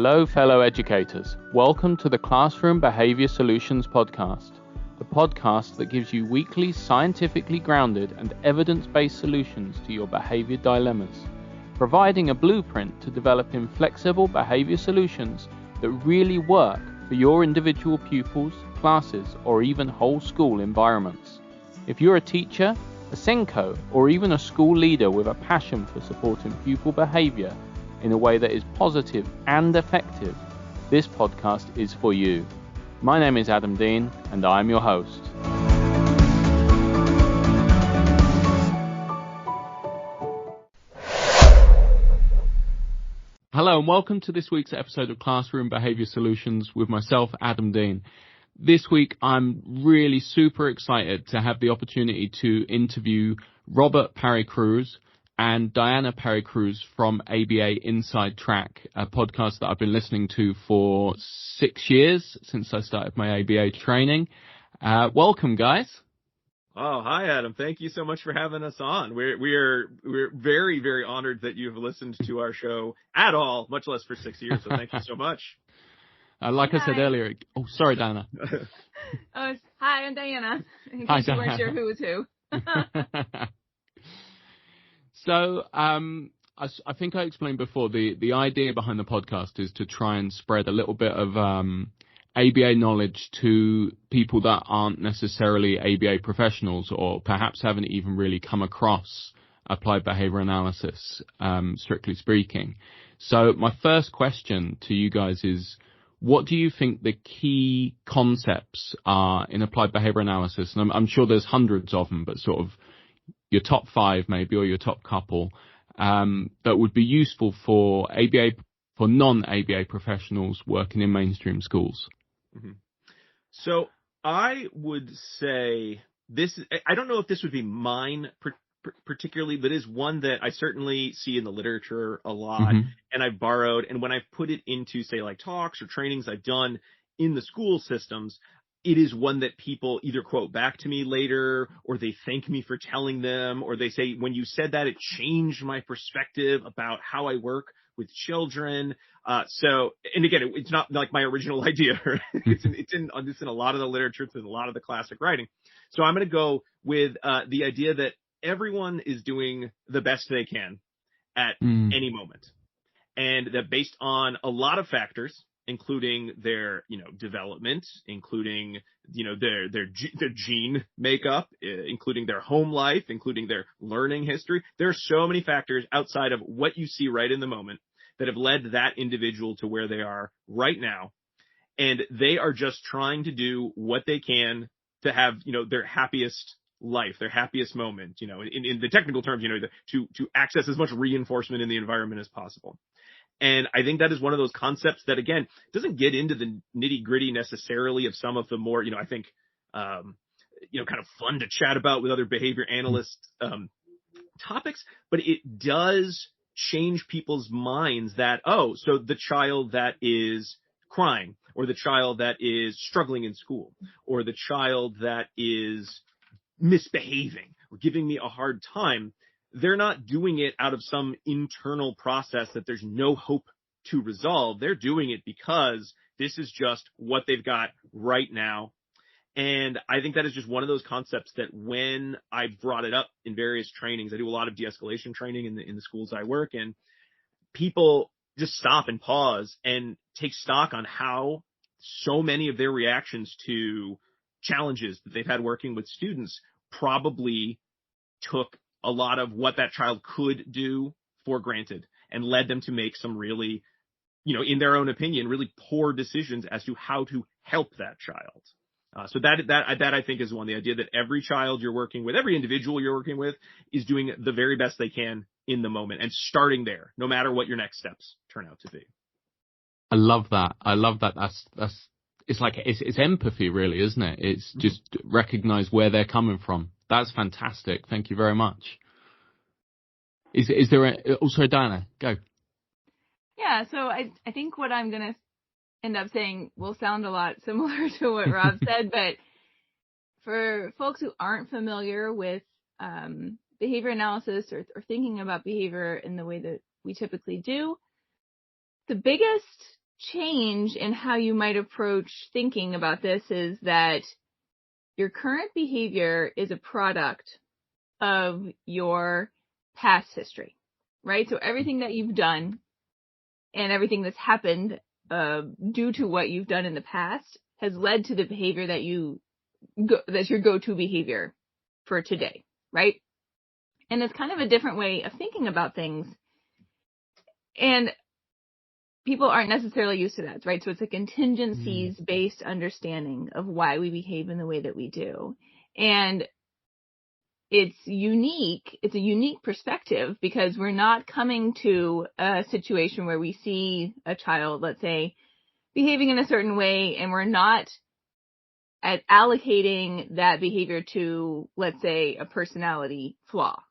Hello, fellow educators. Welcome to the Classroom Behaviour Solutions podcast, the podcast that gives you weekly scientifically grounded and evidence-based solutions to your behaviour dilemmas, providing a blueprint to developing flexible behaviour solutions that really work for your individual pupils, classes, or even whole school environments. If you're a teacher, a Senko, or even a school leader with a passion for supporting pupil behaviour in a way that is positive and effective, this podcast is for you. My name is Adam Dean, and I'm your host. Hello, and welcome to this week's episode of Classroom Behaviour Solutions with myself, Adam Dean. This week, I'm really super excited to have the opportunity to interview Robert Parry-Cruwys and Diana Parry-Cruwys from ABA Inside Track, a podcast that I've been listening to for 6 years since I started my ABA training. Welcome, guys. Oh, hi, Adam. Thank you so much for having us on. We're very, very honored that you've listened to our show at all, much less for 6 years. So thank you so much. Like I said earlier, sorry, Diana. Hi, I'm Diana. In Hi, case you weren't sure who was who. So, I think I explained before, the idea behind the podcast is to try and spread a little bit of ABA knowledge to people that aren't necessarily ABA professionals or perhaps haven't even really come across applied behavior analysis, strictly speaking. So my first question to you guys is, what do you think the key concepts are in applied behavior analysis? And I'm sure there's hundreds of them, but sort of your top 5 maybe, or your top couple, that would be useful for non-ABA professionals working in mainstream schools. Mm-hmm. So I would say this, I don't know if this would be mine particularly, but is one that I certainly see in the literature a lot, and I've borrowed, and when I've put it into, say, like talks or trainings I've done in the school systems, it is one that people either quote back to me later, or they thank me for telling them, or they say, when you said that, it changed my perspective about how I work with children. So, and again, it's not like my original idea. It's in a lot of the literature, it's in a lot of the classic writing. So I'm going to go with the idea that everyone is doing the best they can at any moment, and that based on a lot of factors, including their, development, including, their gene makeup, including their home life, including their learning history. There are so many factors outside of what you see right in the moment that have led that individual to where they are right now. And they are just trying to do what they can to have, their happiest life, their happiest moment, in the technical terms, to access as much reinforcement in the environment as possible. And I think that is one of those concepts that, again, doesn't get into the nitty gritty necessarily of some of the more, I think, kind of fun to chat about with other behavior analysts topics, but it does change people's minds that, so the child that is crying, or the child that is struggling in school, or the child that is misbehaving or giving me a hard time, they're not doing it out of some internal process that there's no hope to resolve. They're doing it because this is just what they've got right now. And I think that is just one of those concepts that when I brought it up in various trainings, I do a lot of de-escalation training in the schools I work in, people just stop and pause and take stock on how so many of their reactions to challenges that they've had working with students probably took a lot of what that child could do for granted and led them to make some really, in their own opinion, really poor decisions as to how to help that child. So that I think is one, the idea that every child you're working with, every individual you're working with is doing the very best they can in the moment and starting there, no matter what your next steps turn out to be. I love that. It's like, it's empathy really, isn't it? It's just recognize where they're coming from. That's fantastic. Thank you very much. Is there sorry, Diana, go. Yeah, so I think what I'm going to end up saying will sound a lot similar to what Rob said, but for folks who aren't familiar with behavior analysis or thinking about behavior in the way that we typically do, the biggest change in how you might approach thinking about this is that your current behavior is a product of your past history, right? So everything that you've done and everything that's happened due to what you've done in the past has led to the behavior that's your go-to behavior for today, right? And it's kind of a different way of thinking about things. And people aren't necessarily used to that, right? So it's a contingencies-based understanding of why we behave in the way that we do. And it's unique. It's a unique perspective because we're not coming to a situation where we see a child, let's say, behaving in a certain way, and we're not allocating that behavior to, let's say, a personality flaw,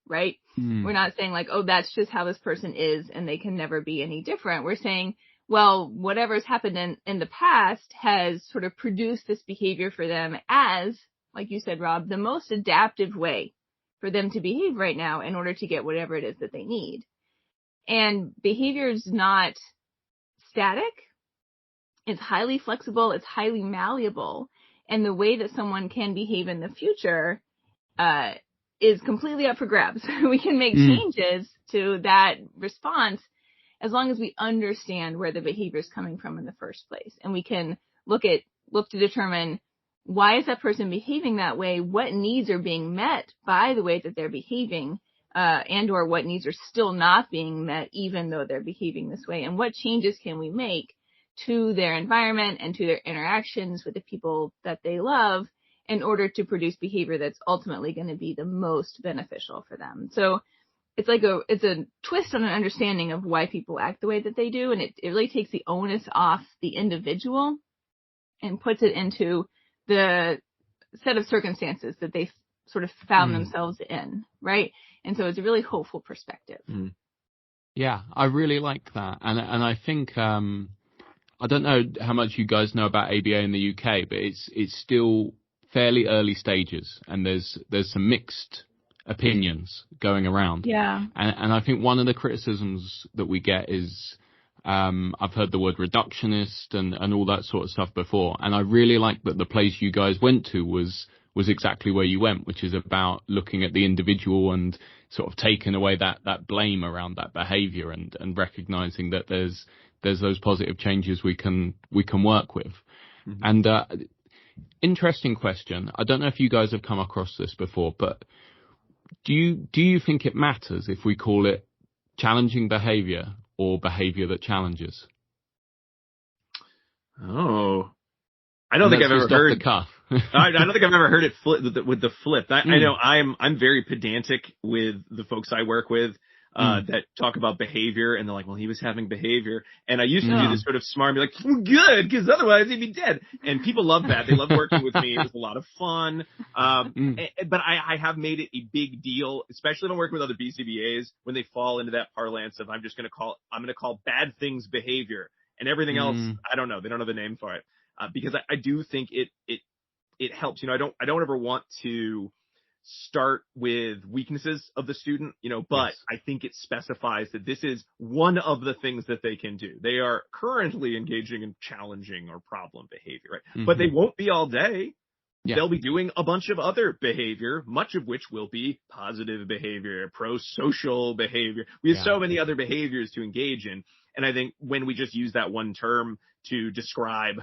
right? We're not saying like, oh, that's just how this person is and they can never be any different. We're saying, well, whatever's happened in the past has sort of produced this behavior for them as, like you said, Rob, the most adaptive way for them to behave right now in order to get whatever it is that they need. And behavior is not static. It's highly flexible. It's highly malleable. And the way that someone can behave in the future is completely up for grabs. We can make changes to that response as long as we understand where the behavior is coming from in the first place. And we can look to determine, why is that person behaving that way? What needs are being met by the way that they're behaving, and or what needs are still not being met even though they're behaving this way? And what changes can we make to their environment and to their interactions with the people that they love in order to produce behavior that's ultimately going to be the most beneficial for them? So it's a twist on an understanding of why people act the way that they do. And it really takes the onus off the individual and puts it into the set of circumstances that they sort of found themselves in, right? And so it's a really hopeful perspective. Yeah, I really like that. And I think, I don't know how much you guys know about ABA in the UK, but it's still fairly early stages, and there's some mixed opinions going around. Yeah. And I think one of the criticisms that we get is, I've heard the word reductionist and all that sort of stuff before. And I really like that the place you guys went to was exactly where you went, which is about looking at the individual and sort of taking away that blame around that behavior and recognizing that there's those positive changes we can work with. And interesting question. I don't know if you guys have come across this before, but do you think it matters if we call it challenging behavior or behavior that challenges? Oh, I don't think I've ever heard. I don't think I've ever heard it with the flip. I know I'm very pedantic with the folks I work with that talk about behavior, and they're like, well, he was having behavior. And I used to do this sort of smart and be like, well, good, because otherwise he'd be dead. And people love that. They love working with me. It was a lot of fun. But I have made it a big deal, especially when I'm working with other BCBAs, when they fall into that parlance of I'm going to call bad things behavior, and everything else, I don't know. They don't know the name for it. Because I do think it helps. I don't ever want to start with weaknesses of the student, but yes. I think it specifies that this is one of the things that they can do. They are currently engaging in challenging or problem behavior, right? But they won't be all day. Yeah. They'll be doing a bunch of other behavior, much of which will be positive behavior, pro-social behavior. We have so many other behaviors to engage in. And I think when we just use that one term to describe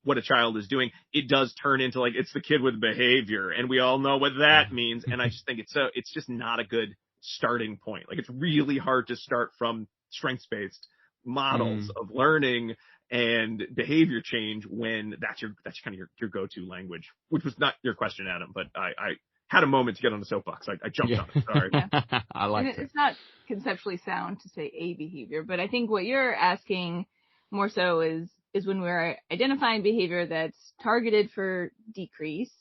what a child is doing, it does turn into like, it's the kid with behavior. And we all know what that means. And I just think it's just not a good starting point. Like, it's really hard to start from strengths-based models of learning and behavior change when that's kind of your go-to language, which was not your question, Adam, but I had a moment to get on the soapbox. I jumped on it. Sorry. I like it. It's not conceptually sound to say a behavior, but I think what you're asking more so is when we're identifying behavior that's targeted for decrease,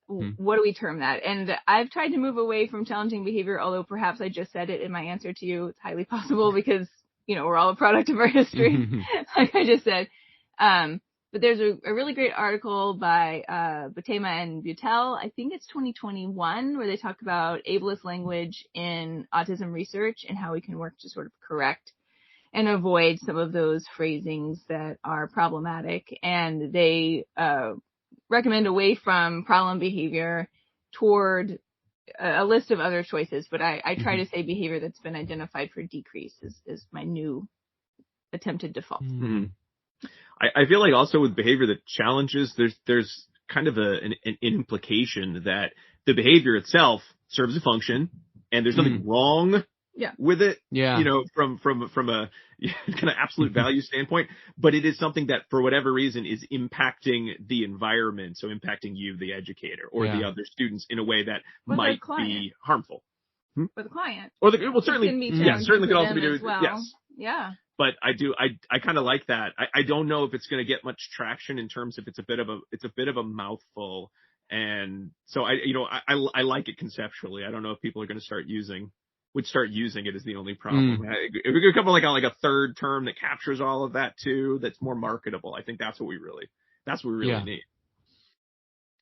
what do we term that? And I've tried to move away from challenging behavior, although perhaps I just said it in my answer to you. It's highly possible because, we're all a product of our history, like I just said. But there's a really great article by Batema and Butel, I think it's 2021, where they talk about ableist language in autism research and how we can work to sort of correct and avoid some of those phrasings that are problematic. And they recommend away from problem behavior toward a list of other choices. But I try to say behavior that's been identified for decrease is my new attempted default. Mm-hmm. I feel like also with behavior that challenges, there's kind of an implication that the behavior itself serves a function and there's nothing wrong with it, from a kind of absolute value standpoint, but it is something that for whatever reason is impacting the environment, so impacting you, the educator, or the other students in a way that might be harmful. For the client. Or certainly could also be as well. Yes. Yeah. But I kind of like that. I don't know if it's going to get much traction in terms of it's a bit of a mouthful. And so I like it conceptually. I don't know if people are going to would start using it as the only problem. If we could come up like a third term that captures all of that too, that's more marketable. I think that's what we really need.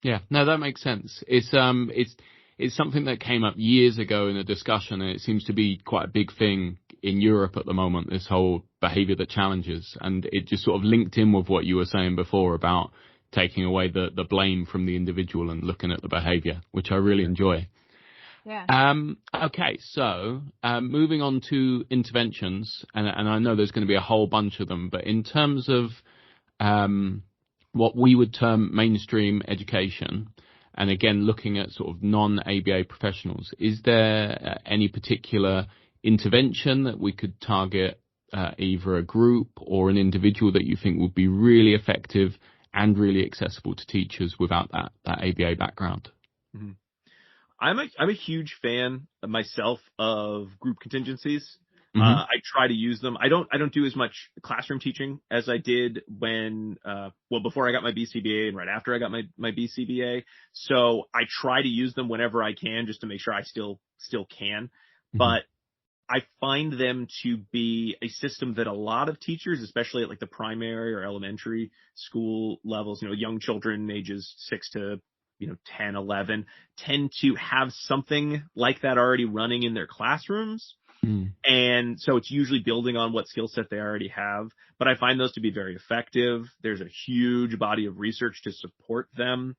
Yeah, no, that makes sense. It's something that came up years ago in a discussion, and it seems to be quite a big thing in Europe at the moment, this whole behavior that challenges. And it just sort of linked in with what you were saying before about taking away the blame from the individual and looking at the behavior, which I really enjoy. Yeah. Okay, so moving on to interventions, and I know there's going to be a whole bunch of them, but in terms of what we would term mainstream education, and again, looking at sort of non-ABA professionals, is there any particular intervention that we could target either a group or an individual that you think would be really effective and really accessible to teachers without that ABA background? Mm-hmm. I'm a huge fan myself of group contingencies. I try to use them. I don't do as much classroom teaching as I did when, before I got my BCBA and right after I got my BCBA. So I try to use them whenever I can just to make sure I still can. But I find them to be a system that a lot of teachers, especially at like the primary or elementary school levels, young children ages 6 to 10, 11, tend to have something like that already running in their classrooms. And so it's usually building on what skill set they already have. But I find those to be very effective. There's a huge body of research to support them.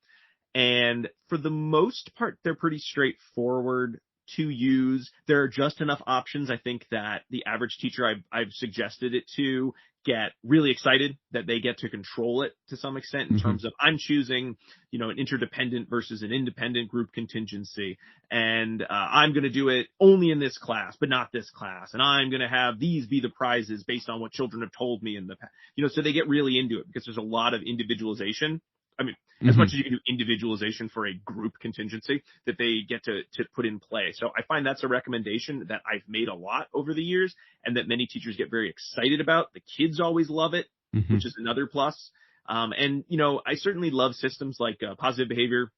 And for the most part, they're pretty straightforward to use. There are just enough options, I think, that the average teacher I've suggested it to get really excited that they get to control it to some extent in terms of I'm choosing, an interdependent versus an independent group contingency. And I'm going to do it only in this class, but not this class. And I'm going to have these be the prizes based on what children have told me in the past. So they get really into it because there's a lot of individualization. I mean, as much as you can do individualization for a group contingency that they get to put in play. So I find that's a recommendation that I've made a lot over the years and that many teachers get very excited about. The kids always love it, which is another plus. And I certainly love systems like positive behavior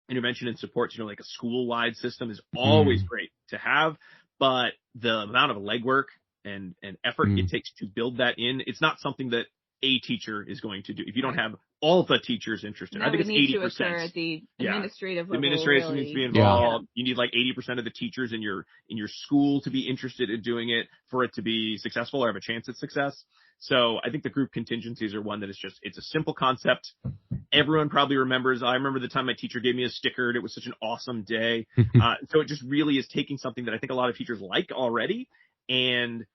intervention and supports, like a school-wide system is always great to have. But the amount of legwork and effort it takes to build that in, it's not something that a teacher is going to do. If you don't have all the teachers interested, I think it's 80%. To occur at the administrative level. The administration needs to be involved. You need like 80% of the teachers in your school to be interested in doing it for it to be successful or have a chance at success. So I think the group contingencies are one that it's a simple concept. Everyone probably remembers. I remember the time my teacher gave me a sticker and it was such an awesome day. So it just really is taking something that I think a lot of teachers like already and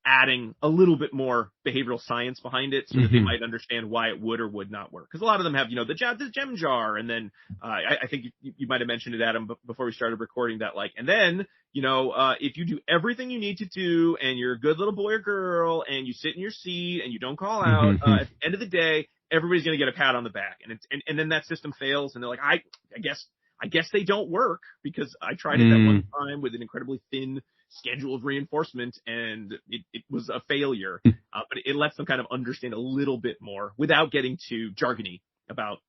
adding a little bit more behavioral science behind it so that they might understand why it would or would not work. Because a lot of them have, the gem jar. And then I think you might have mentioned it, Adam, before we started recording that, and then, if you do everything you need to do and you're a good little boy or girl and you sit in your seat and you don't call out, at the end of the day, everybody's going to get a pat on the back. And then that system fails and they're like, I guess they don't work because I tried it that one time with an incredibly thin schedule of reinforcement and it was a failure. But it lets them kind of understand a little bit more without getting too jargony about,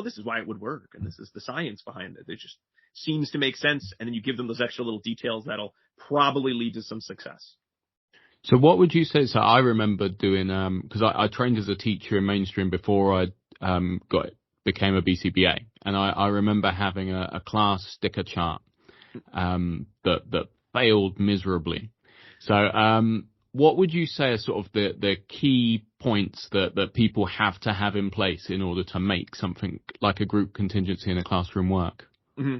this is why it would work and this is the science behind it. It just seems to make sense. And then you give them those extra little details that'll probably lead to some success. So what would you say? So I remember doing, because I trained as a teacher in mainstream before I became a BCBA. And I remember having a class sticker chart that failed miserably. So what would you say are sort of the key points that people have to have in place in order to make something like a group contingency in a classroom work? Mm-hmm.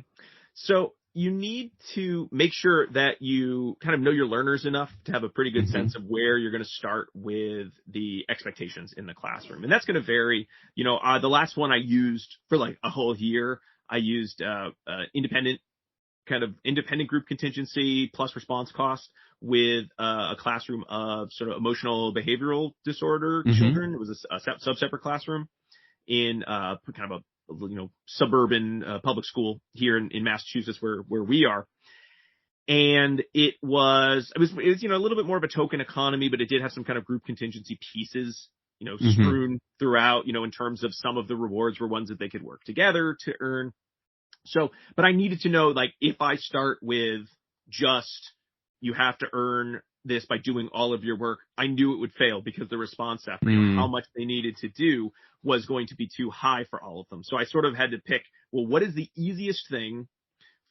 So you need to make sure that you kind of know your learners enough to have a pretty good sense of where you're going to start with the expectations in the classroom. And that's going to vary. The last one I used for like a whole year, I used independent group contingency plus response cost with a classroom of sort of emotional behavioral disorder children. It was a sub-separate classroom in kind of a suburban public school here in Massachusetts where we are. And it was a little bit more of a token economy, but it did have some kind of group contingency pieces, strewn throughout, in terms of some of the rewards were ones that they could work together to earn. So, but I needed to know, like, if I start with just, you have to earn this by doing all of your work, I knew it would fail because the response after how much they needed to do was going to be too high for all of them. So I sort of had to pick, well, what is the easiest thing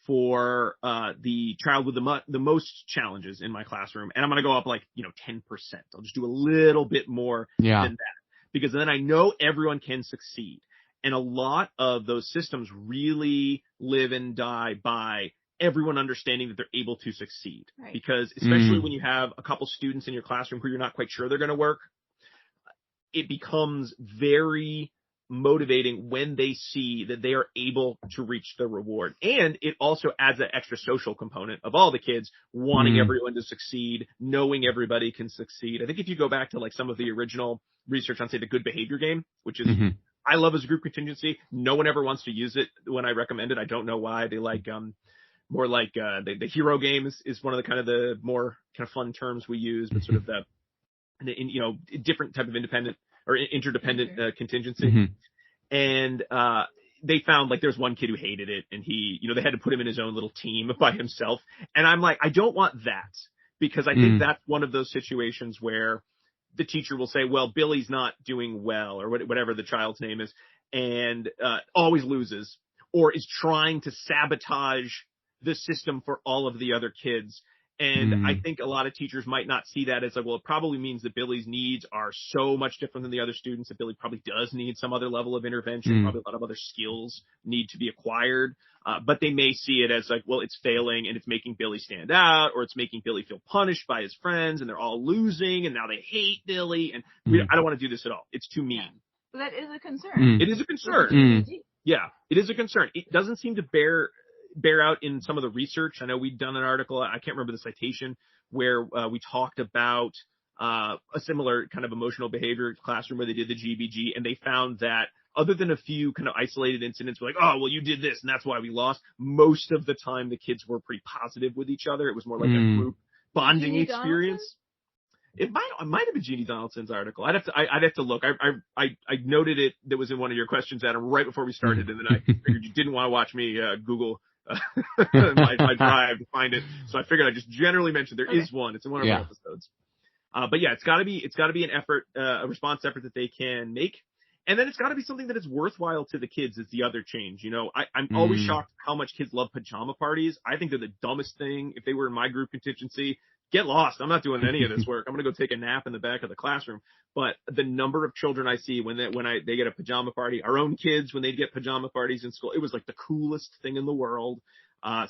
for the child with the most challenges in my classroom? And I'm going to go up 10%. I'll just do a little bit more than that, because then I know everyone can succeed. And a lot of those systems really live and die by everyone understanding that they're able to succeed. Right. Because especially when you have a couple students in your classroom who you're not quite sure they're going to work, it becomes very motivating when they see that they are able to reach the reward. And it also adds that extra social component of all the kids wanting everyone to succeed, knowing everybody can succeed. I think if you go back to like some of the original research on, say, the good behavior game, which is I love as a group contingency. No one ever wants to use it when I recommend it. I don't know why. They like more like the hero game is one of the kind of the more kind of fun terms we use, but sort of the different type of independent or interdependent contingency. And they found like there's one kid who hated it, and he, they had to put him in his own little team by himself. And I'm like, I don't want that, because I think that's one of those situations where the teacher will say, well, Billy's not doing well, or whatever the child's name is, and always loses, or is trying to sabotage the system for all of the other kids. And I think a lot of teachers might not see that as like, well, it probably means that Billy's needs are so much different than the other students, that Billy probably does need some other level of intervention, probably a lot of other skills need to be acquired. But they may see it as like, well, it's failing and it's making Billy stand out, or it's making Billy feel punished by his friends and they're all losing and now they hate Billy. And I don't want to do this at all. It's too mean. Yeah. That is a concern. It is a concern. Yeah, it is a concern. It doesn't seem to bear out in some of the research. I know we'd done an article, I can't remember the citation, where we talked about a similar kind of emotional behavior classroom where they did the GBG, and they found that other than a few kind of isolated incidents where like, oh, well, you did this and that's why we lost, most of the time the kids were pretty positive with each other. It was more like a group bonding experience. It might have been Jeannie Donaldson's article. I'd have to look. I noted it. That was in one of your questions, Adam, right before we started, and then I figured you didn't want to watch me Google my drive to find it, so I figured I just generally mention there is one. It's in one of our episodes. But yeah, it's got to be an effort, a response effort that they can make, and then it's got to be something that is worthwhile to the kids. Is the other change. I'm always shocked how much kids love pajama parties. I think they're the dumbest thing. If they were in my group contingency, get lost. I'm not doing any of this work. I'm going to go take a nap in the back of the classroom. But the number of children I see when they get a pajama party, our own kids, when they get pajama parties in school, it was like the coolest thing in the world.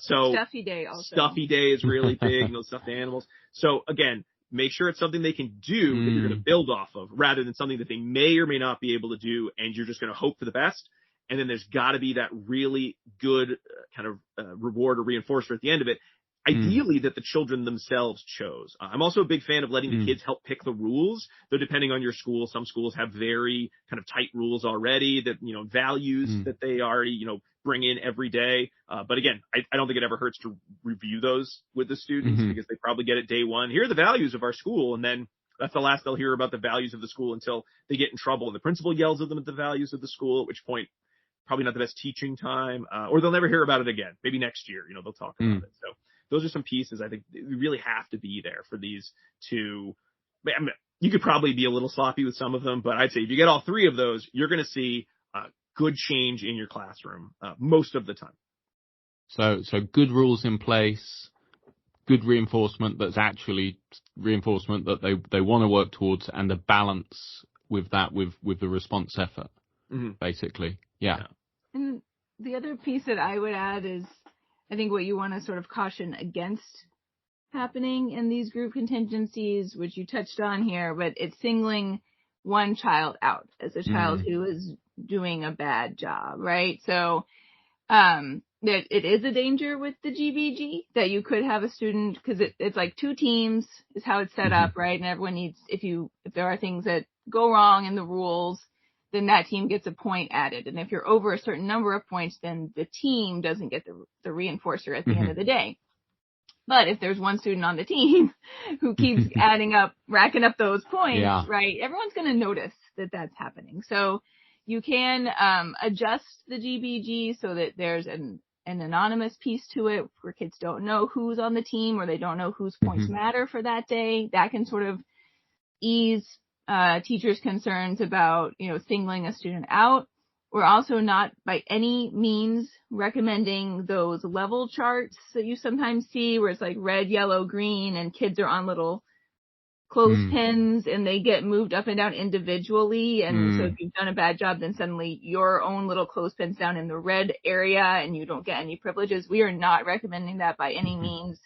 So Stuffy Day also. Stuffy Day is really big, those stuffed animals. So again, make sure it's something they can do that you're going to build off of, rather than something that they may or may not be able to do and you're just going to hope for the best. And then there's got to be that really good kind of reward or reinforcer at the end of it. Ideally that the children themselves chose. I'm also a big fan of letting the kids help pick the rules, though depending on your school, some schools have very kind of tight rules already that, values that they already, bring in every day. But again, I don't think it ever hurts to review those with the students because they probably get it day one. Here are the values of our school. And then that's the last they'll hear about the values of the school until they get in trouble and the principal yells at them at the values of the school, at which point probably not the best teaching time, or they'll never hear about it again. Maybe next year, they'll talk about it. So those are some pieces I think we really have to be there for these to. I mean, you could probably be a little sloppy with some of them, but I'd say if you get all three of those, you're going to see good change in your classroom most of the time. So good rules in place, good reinforcement that's actually reinforcement that they want to work towards, and the balance with that with the response effort, basically. Yeah. And the other piece that I would add is, I think what you want to sort of caution against happening in these group contingencies, which you touched on here, but it's singling one child out as a child who is doing a bad job, right? So that it is a danger with the GBG that you could have a student, because it's like two teams is how it's set up, right? And everyone needs, if there are things that go wrong in the rules, then that team gets a point added. And if you're over a certain number of points, then the team doesn't get the reinforcer at the end of the day. But if there's one student on the team who keeps racking up those points, right, everyone's going to notice that that's happening. So you can adjust the GBG so that there's an anonymous piece to it where kids don't know who's on the team, or they don't know whose points matter for that day. That can sort of ease teachers' concerns about, singling a student out. We're also not by any means recommending those level charts that you sometimes see where it's like red, yellow, green, and kids are on little clothespins and they get moved up and down individually. And so if you've done a bad job, then suddenly your own little clothespin's down in the red area and you don't get any privileges. We are not recommending that by any means.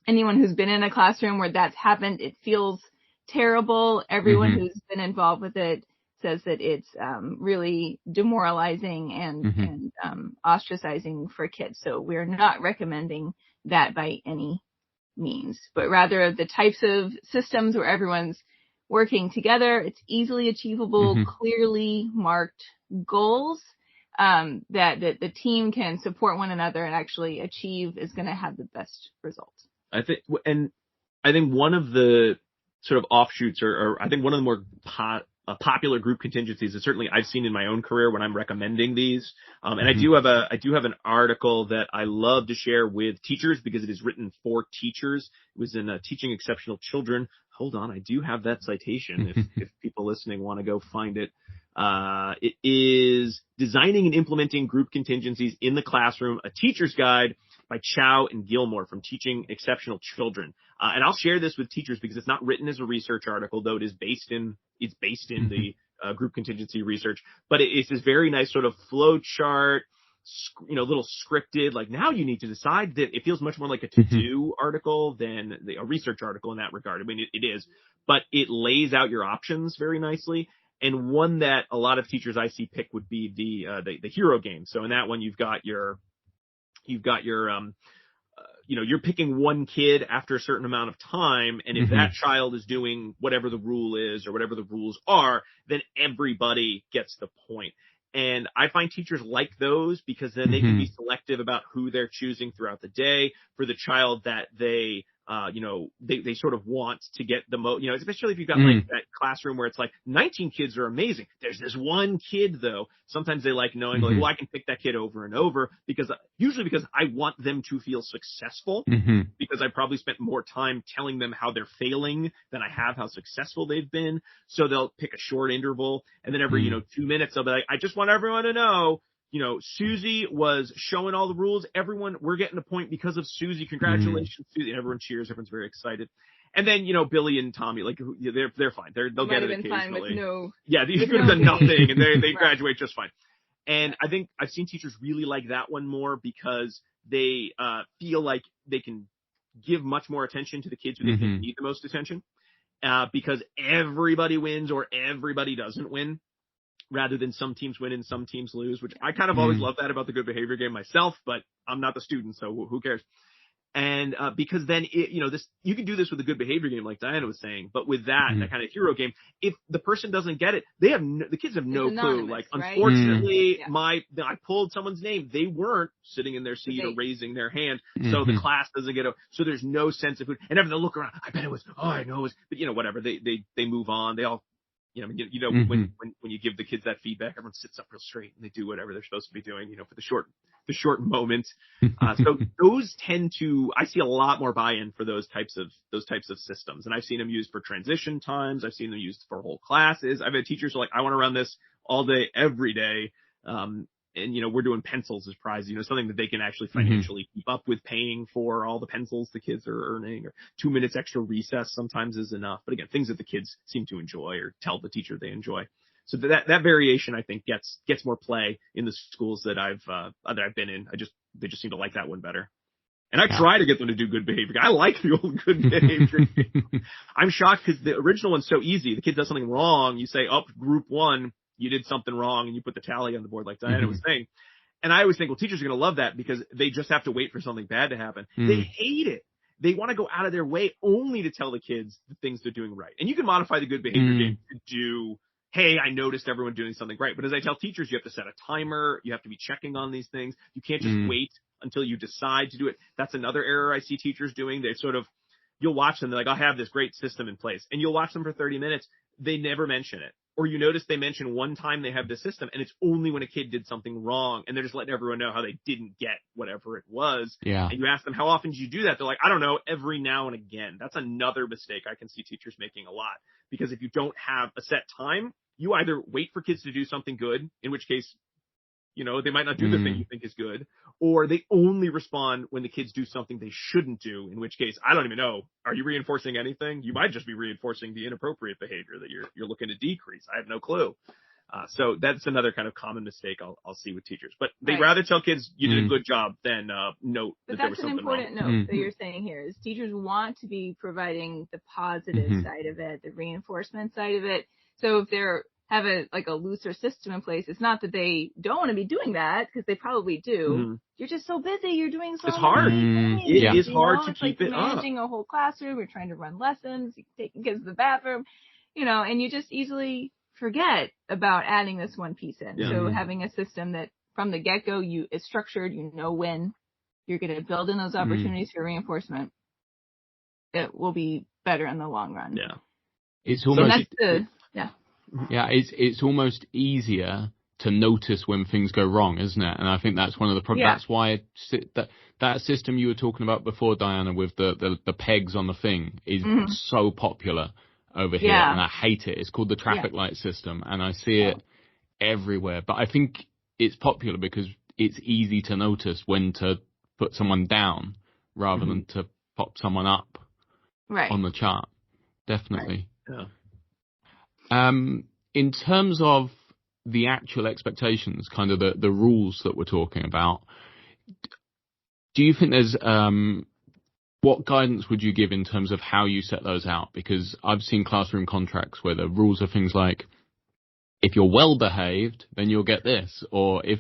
Anyone who's been in a classroom where that's happened, it feels terrible. Everyone who's been involved with it says that it's really demoralizing and ostracizing for kids. So we're not recommending that by any means, but rather the types of systems where everyone's working together, it's easily achievable, clearly marked goals that the team can support one another and actually achieve is going to have the best results. I think one of the sort of offshoots, or I think one of the more popular group contingencies that certainly I've seen in my own career when I'm recommending these. And I do have an article that I love to share with teachers because it is written for teachers. It was in Teaching Exceptional Children. Hold on, I do have that citation if people listening want to go find it. It is Designing and Implementing Group Contingencies in the Classroom, a Teacher's Guide by Chow and Gilmore from Teaching Exceptional Children. And I'll share this with teachers because it's not written as a research article, though it's based in the group contingency research. But it's this very nice sort of flow chart, little scripted, like now you need to decide that. It feels much more like a to-do article than a research article in that regard. I mean, it is, but it lays out your options very nicely. And one that a lot of teachers I see pick would be the hero game. So in that one, you're picking one kid after a certain amount of time. And if that child is doing whatever the rule is or whatever the rules are, then everybody gets the point. And I find teachers like those because then they can be selective about who they're choosing throughout the day for the child that they sort of want to get the most, especially if you've got like that classroom where it's like 19 kids are amazing. There's this one kid though. Sometimes they like knowing like, well, I can pick that kid over and over because I want them to feel successful because I probably spent more time telling them how they're failing than I have how successful they've been. So they'll pick a short interval and then every, 2 minutes they'll be like, I just want everyone to know, Susie was showing all the rules. Everyone, we're getting a point because of Susie. Congratulations, Susie. And everyone cheers. Everyone's very excited. And then, Billy and Tommy, like they're fine. They'll get it occasionally. They could have done nothing and they graduate just fine. And I think I've seen teachers really like that one more because they feel like they can give much more attention to the kids who they think need the most attention because everybody wins or everybody doesn't win, rather than some teams win and some teams lose, which I kind of always love that about the good behavior game myself, but I'm not the student, so who cares? And because then you can do this with a good behavior game, like Diana was saying, but with that kind of hero game, if the person doesn't get it, the kids have no clue. Like, right? Unfortunately, I pulled someone's name. They weren't sitting in their seat or raising their hand, so the class doesn't get so there's no sense of who. And everyone look around. I bet it was. Oh, I know it was. But whatever. They move on. They all. When you give the kids that feedback, everyone sits up real straight and they do whatever they're supposed to be doing, for the short moment. So those I see a lot more buy-in for those types of systems. And I've seen them used for transition times. I've seen them used for whole classes. I've had teachers who are like, I want to run this all day, every day. and, we're doing pencils as prizes, something that they can actually financially keep up with paying for all the pencils the kids are earning, or 2 minutes extra recess sometimes is enough. But again, things that the kids seem to enjoy or tell the teacher they enjoy. So that variation, I think, gets more play in the schools that I've been in. They just seem to like that one better. And I try to get them to do good behavior. I like the old good behavior. I'm shocked because the original one's so easy. The kid does something wrong. You say, group one, you did something wrong, and you put the tally on the board like Diana was saying. And I always think, well, teachers are going to love that because they just have to wait for something bad to happen. They hate it. They want to go out of their way only to tell the kids the things they're doing right. And you can modify the good behavior game to do, hey, I noticed everyone doing something right. But as I tell teachers, you have to set a timer. You have to be checking on these things. You can't just wait until you decide to do it. That's another error I see teachers doing. They you'll watch them. They're like, I have this great system in place. And you'll watch them for 30 minutes. They never mention it. Or you notice they mention one time they have this system, and it's only when a kid did something wrong, and they're just letting everyone know how they didn't get whatever it was. Yeah. And you ask them, how often do you do that? They're like, I don't know, every now and again. That's another mistake I can see teachers making a lot. Because if you don't have a set time, you either wait for kids to do something good, in which case, they might not do the thing you think is good, or they only respond when the kids do something they shouldn't do, in which case, I don't even know. Are you reinforcing anything? You might just be reinforcing the inappropriate behavior that you're looking to decrease. I have no clue. So that's another kind of common mistake I'll see with teachers. But they'd rather tell kids you did a good job than note that there was something wrong. But that's an important note that you're saying here is teachers want to be providing the positive side of it, the reinforcement side of it. So if they're have a looser system in place, it's not that they don't want to be doing that, because they probably do. You're just so busy. You're doing so It's hard. It is hard to keep it up. Managing a whole classroom. You're trying to run lessons, taking kids to the bathroom, and you just easily forget about adding this one piece in. Yeah. So having a system that from the get-go is structured, when you're going to build in those opportunities for reinforcement, it will be better in the long run. Yeah. It's almost it's almost easier to notice when things go wrong, isn't it? And I think that's one of the problems. Yeah. That's why that system you were talking about before, Diana, with the pegs on the thing is so popular over here, and I hate it. It's called the traffic light system, and I see it everywhere. But I think it's popular because it's easy to notice when to put someone down rather than to pop someone up on the chart. Definitely. Right. Yeah. In terms of the actual expectations, kind of the rules that we're talking about, do you think there's what guidance would you give in terms of how you set those out? Because I've seen classroom contracts where the rules are things like, if you're well behaved, then you'll get this, or if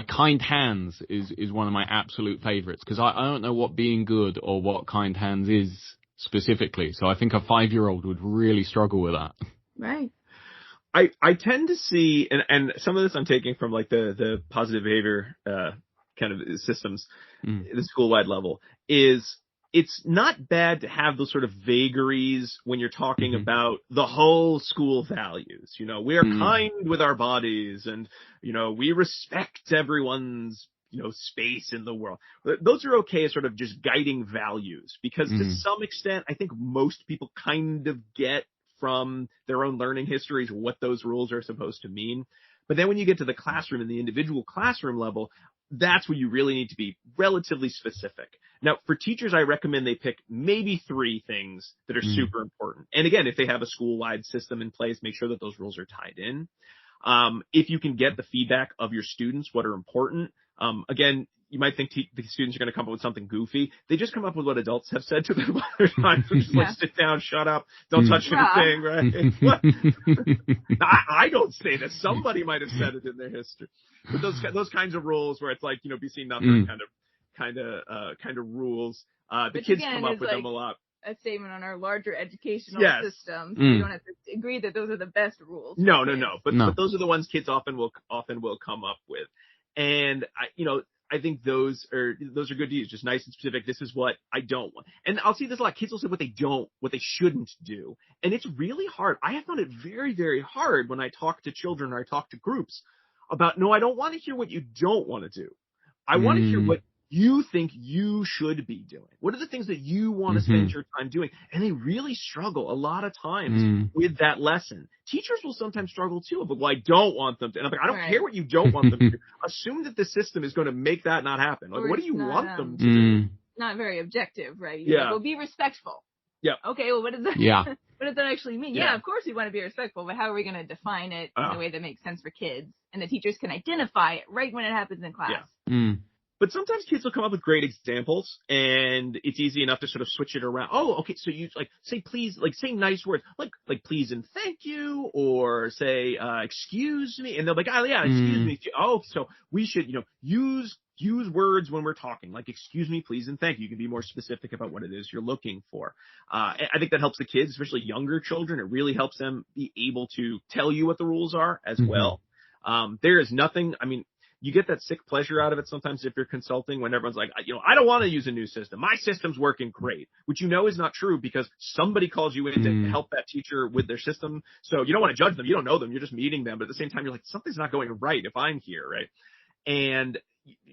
kind hands is one of my absolute favorites, because I don't know what being good or what kind hands is specifically. So I think a 5-year-old would really struggle with that. Right. I tend to see, and some of this I'm taking from like the positive behavior kind of systems, the school-wide level, is it's not bad to have those sort of vagaries when you're talking about the whole school values. We are kind with our bodies, and, we respect everyone's, space in the world. Those are okay as sort of just guiding values, because to some extent, I think most people kind of get from their own learning histories what those rules are supposed to mean. But then when you get to the classroom and the individual classroom level, that's where you really need to be relatively specific. Now, for teachers, I recommend they pick maybe 3 things that are super important. And again, if they have a school-wide system in place, make sure that those rules are tied in. If you can get the feedback of your students, what are important. Again, you might think the students are going to come up with something goofy. They just come up with what adults have said to them other times, which is like, sit down, shut up, don't touch anything, right? What? I don't say that. Somebody might have said it in their history. But those kinds of rules where it's like, be seen, not heard kind of rules. The kids come up with them a lot. A statement on our larger educational systems. We don't have to agree that those are the best rules. No. But those are the ones kids often will come up with. And I think those are good to use, just nice and specific. This is what I don't want. And I'll see this a lot. Kids will say what they shouldn't do. And it's really hard. I have found it very, very hard when I talk to children or I talk to groups about, no, I don't want to hear what you don't want to do. I want to hear what you think you should be doing? What are the things that you want to spend your time doing? And they really struggle a lot of times with that lesson. Teachers will sometimes struggle too, but well, I don't want them to. And I'm like, I don't care what you don't want them to do. Assume that the system is going to make that not happen. Like, what do you want them to do? Not very objective, right? You're like, well, be respectful. Yeah. Okay, well, what does that what does that actually mean? Yeah, of course we want to be respectful, but how are we going to define it in a way that makes sense for kids? And the teachers can identify it right when it happens in class. Yeah. But sometimes kids will come up with great examples, and it's easy enough to sort of switch it around. Oh, okay, so you like say please, like say nice words, like please and thank you, or say excuse me, and they'll be like, oh yeah, excuse me. Oh, so we should use words when we're talking, like excuse me, please, and thank you. You can be more specific about what it is you're looking for. I think that helps the kids, especially younger children. It really helps them be able to tell you what the rules are as well. There is nothing. I mean, you get that sick pleasure out of it sometimes if you're consulting when everyone's like, I don't want to use a new system. My system's working great, which is not true because somebody calls you in to help that teacher with their system. So you don't want to judge them. You don't know them. You're just meeting them. But at the same time, you're like, something's not going right if I'm here, right? And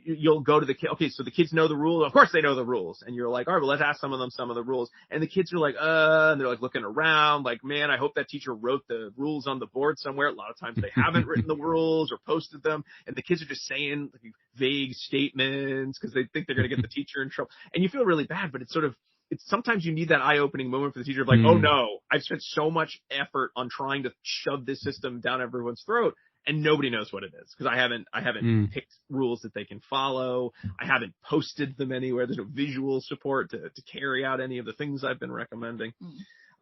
you'll go to the kid. Okay, so the kids know the rules. Of course they know the rules. And you're like, all right, well, let's ask some of the rules. And the kids are like, and they're like looking around like, man, I hope that teacher wrote the rules on the board somewhere. A lot of times they haven't written the rules or posted them. And the kids are just saying like, vague statements because they think they're going to get the teacher in trouble. And you feel really bad, but it's sometimes you need that eye-opening moment for the teacher of like, oh no, I've spent so much effort on trying to shove this system down everyone's throat. And nobody knows what it is because I haven't picked rules that they can follow. I haven't posted them anywhere. There's no visual support to carry out any of the things I've been recommending.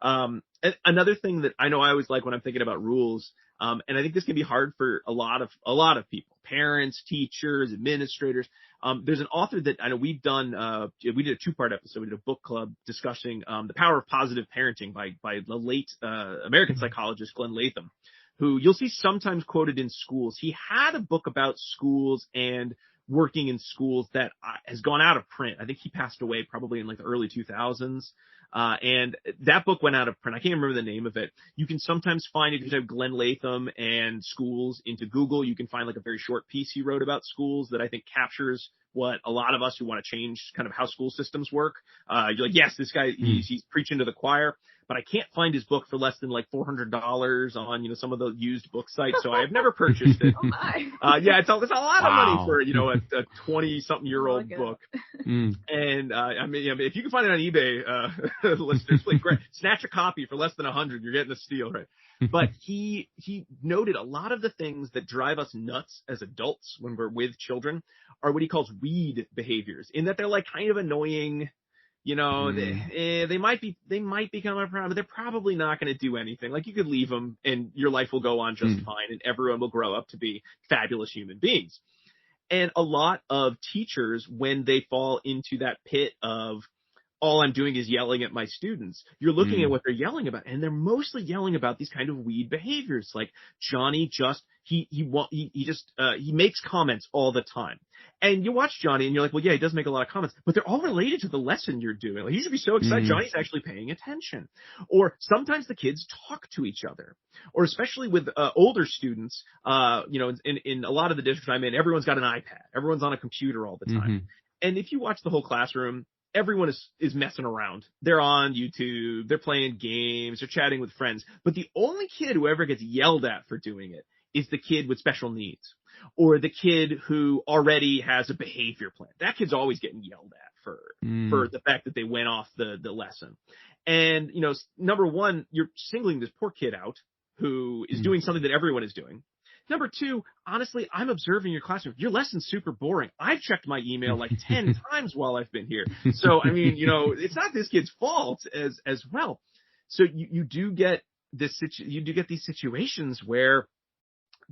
And another thing that I know I always like when I'm thinking about rules, and I think this can be hard for a lot of people, parents, teachers, administrators. There's an author that I know we did a 2-part episode. We did a book club discussing The Power of Positive Parenting by the late American psychologist Glenn Latham, who you'll see sometimes quoted in schools. He had a book about schools and working in schools that has gone out of print. I think he passed away probably in like the early 2000s. And that book went out of print. I can't remember the name of it. You can sometimes find, if you type Glenn Latham and schools into Google, you can find like a very short piece he wrote about schools that I think captures what a lot of us who want to change kind of how school systems work. You're like, yes, this guy, he's preaching to the choir. But I can't find his book for less than like $400 on, some of the used book sites. So I have never purchased it. Oh my. Yeah, it's a lot of money for, a 20-something-year-old book. And, I mean, if you can find it on eBay, listeners, please, great. Snatch a copy for less than $100. You're getting a steal, right? But he noted a lot of the things that drive us nuts as adults when we're with children are what he calls weed behaviors, in that they're like kind of annoying. They might become a problem, but they're probably not going to do anything. Like, you could leave them and your life will go on just fine and everyone will grow up to be fabulous human beings. And a lot of teachers, when they fall into that pit of all I'm doing is yelling at my students, you're looking at what they're yelling about, and they're mostly yelling about these kind of weed behaviors. Like Johnny he makes comments all the time. And you watch Johnny and you're like, well, yeah, he does make a lot of comments, but they're all related to the lesson you're doing. Like, you should be so excited. Johnny's actually paying attention. Or sometimes the kids talk to each other, or especially with older students, in a lot of the districts I'm in, everyone's got an iPad. Everyone's on a computer all the time. And if you watch the whole classroom, everyone is messing around. They're on YouTube, they're playing games, they're chatting with friends. But the only kid who ever gets yelled at for doing it is the kid with special needs, or the kid who already has a behavior plan. That kid's always getting yelled at for the fact that they went off the lesson. And, number one, you're singling this poor kid out who is doing something that everyone is doing. Number two, honestly, I'm observing your classroom. Your lesson's super boring. I've checked my email like 10 times while I've been here. So, I mean, it's not this kid's fault as well. So you do get these situations where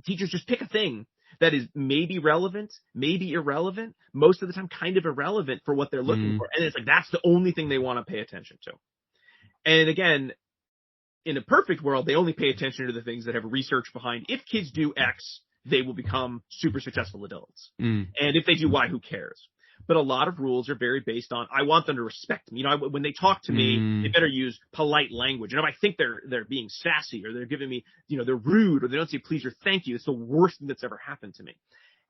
teachers just pick a thing that is maybe relevant, maybe irrelevant, most of the time kind of irrelevant for what they're looking for. And it's like, that's the only thing they want to pay attention to. And again, in a perfect world, they only pay attention to the things that have research behind. If kids do X, they will become super successful adults. And if they do Y, who cares? But a lot of rules are very based on, I want them to respect me. When they talk to me, they better use polite language. And if I think they're being sassy, or they're giving me, they're rude, or they don't say please or thank you, it's the worst thing that's ever happened to me.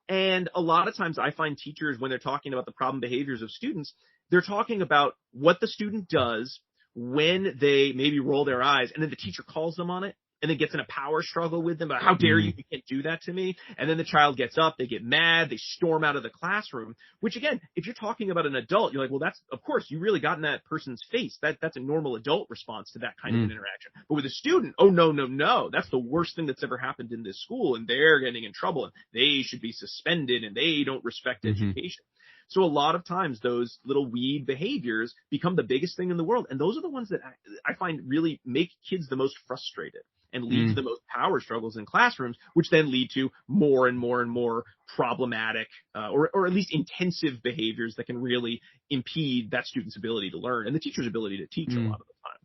And a lot of times I find teachers, when they're talking about the problem behaviors of students, they're talking about what the student does when they maybe roll their eyes, and then the teacher calls them on it and then gets in a power struggle with them about how dare you can't do that to me. And then the child gets up, they get mad, they storm out of the classroom, which again, if you're talking about an adult, you're like, well, that's, of course, you really got in that person's face. That's a normal adult response to that kind of an interaction. But with a student, oh, no, that's the worst thing that's ever happened in this school, and they're getting in trouble, and they should be suspended, and they don't respect education. So a lot of times those little weed behaviors become the biggest thing in the world. And those are the ones that I find really make kids the most frustrated and lead to the most power struggles in classrooms, which then lead to more and more and more problematic or at least intensive behaviors that can really impede that student's ability to learn and the teacher's ability to teach a lot of the time.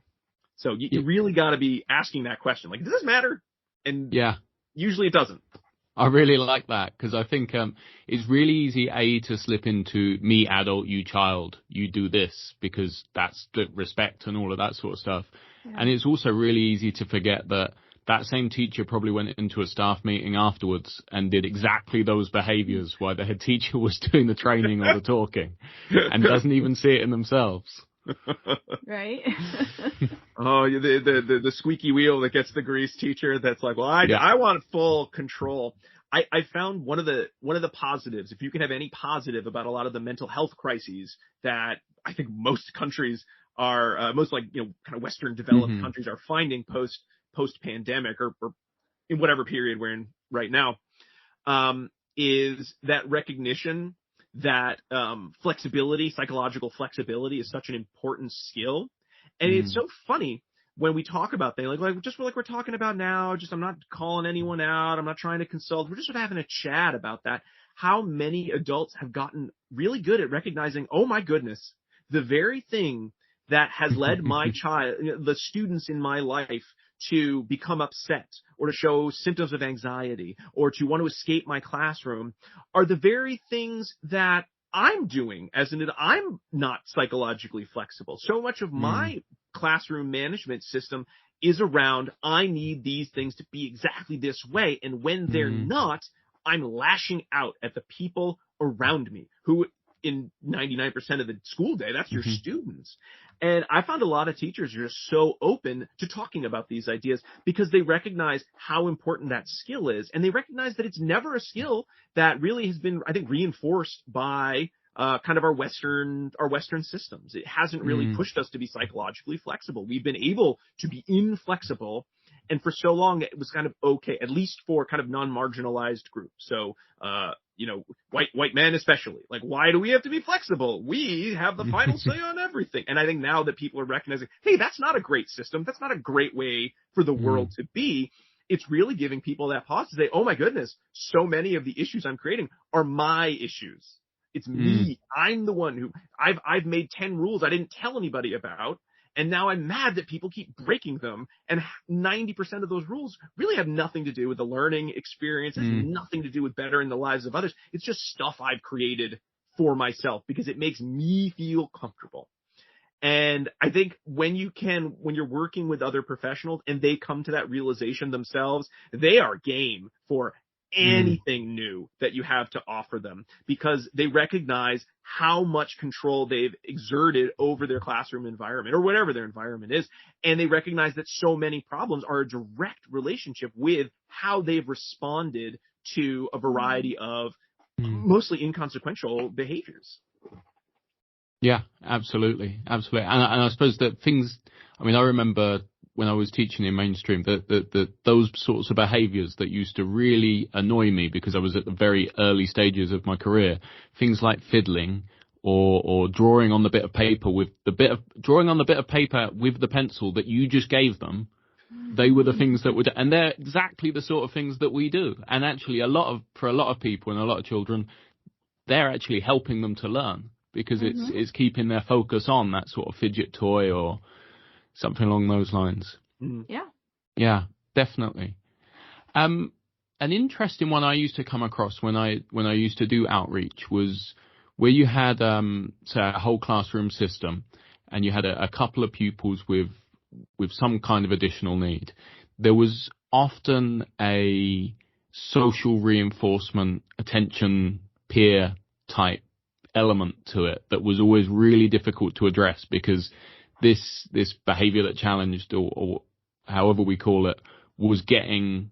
So you really got to be asking that question, like, does this matter? And usually it doesn't. I really like that, because I think it's really easy, to slip into me adult, you child, you do this, because that's the respect and all of that sort of stuff. Yeah. And it's also really easy to forget that that same teacher probably went into a staff meeting afterwards and did exactly those behaviors while the head teacher was doing the training or the talking and doesn't even see it in themselves. Right. Oh, the squeaky wheel that gets the grease teacher. That's like, well, I want full control. I found one of the positives, if you can have any positive about a lot of the mental health crises that I think most countries are, most like, kind of Western developed countries are finding post pandemic or in whatever period we're in right now, is that recognition that flexibility, psychological flexibility is such an important skill. And it's so funny when we talk about things like just like we're talking about now, just I'm not calling anyone out, I'm not trying to consult, we're just sort of having a chat about that. How many adults have gotten really good at recognizing, oh my goodness, the very thing that has led my child, the students in my life, to become upset or to show symptoms of anxiety or to want to escape my classroom are the very things that I'm doing as an adult. I'm not psychologically flexible. So much of my classroom management system is around, I need these things to be exactly this way. And when they're not, I'm lashing out at the people around me who in 99% of the school day, that's your students. And I found a lot of teachers are just so open to talking about these ideas because they recognize how important that skill is. And they recognize that it's never a skill that really has been, I think, reinforced by kind of our Western systems. It hasn't really pushed us to be psychologically flexible. We've been able to be inflexible. And for so long, it was kind of okay, at least for kind of non-marginalized groups. So, white men especially. Like, why do we have to be flexible? We have the final say on everything. And I think now that people are recognizing, hey, that's not a great system. That's not a great way for the world to be. It's really giving people that pause to say, oh my goodness, so many of the issues I'm creating are my issues. It's me. I'm the one who I've made 10 rules I didn't tell anybody about. And now I'm mad that people keep breaking them. And 90% of those rules really have nothing to do with the learning experience. It has nothing to do with bettering the lives of others. It's just stuff I've created for myself because it makes me feel comfortable. And I think when you're working with other professionals and they come to that realization themselves, they are game for anything new that you have to offer them because they recognize how much control they've exerted over their classroom environment or whatever their environment is. And they recognize that so many problems are a direct relationship with how they've responded to a variety of mostly inconsequential behaviors. Yeah, absolutely. Absolutely. And I suppose that I remember when I was teaching in mainstream, that those sorts of behaviors that used to really annoy me because I was at the very early stages of my career, things like fiddling or drawing on the bit of paper with the pencil that you just gave them, they were the things that would, and they're exactly the sort of things that we do. And actually for a lot of people and a lot of children, they're actually helping them to learn because it's keeping their focus on that sort of fidget toy or something along those lines. Yeah, definitely. An interesting one I used to come across when I used to do outreach was where you had say a whole classroom system and you had a couple of pupils with some kind of additional need. There was often a social reinforcement, attention, peer type element to it that was always really difficult to address, because this behavior that challenged, or however we call it, was getting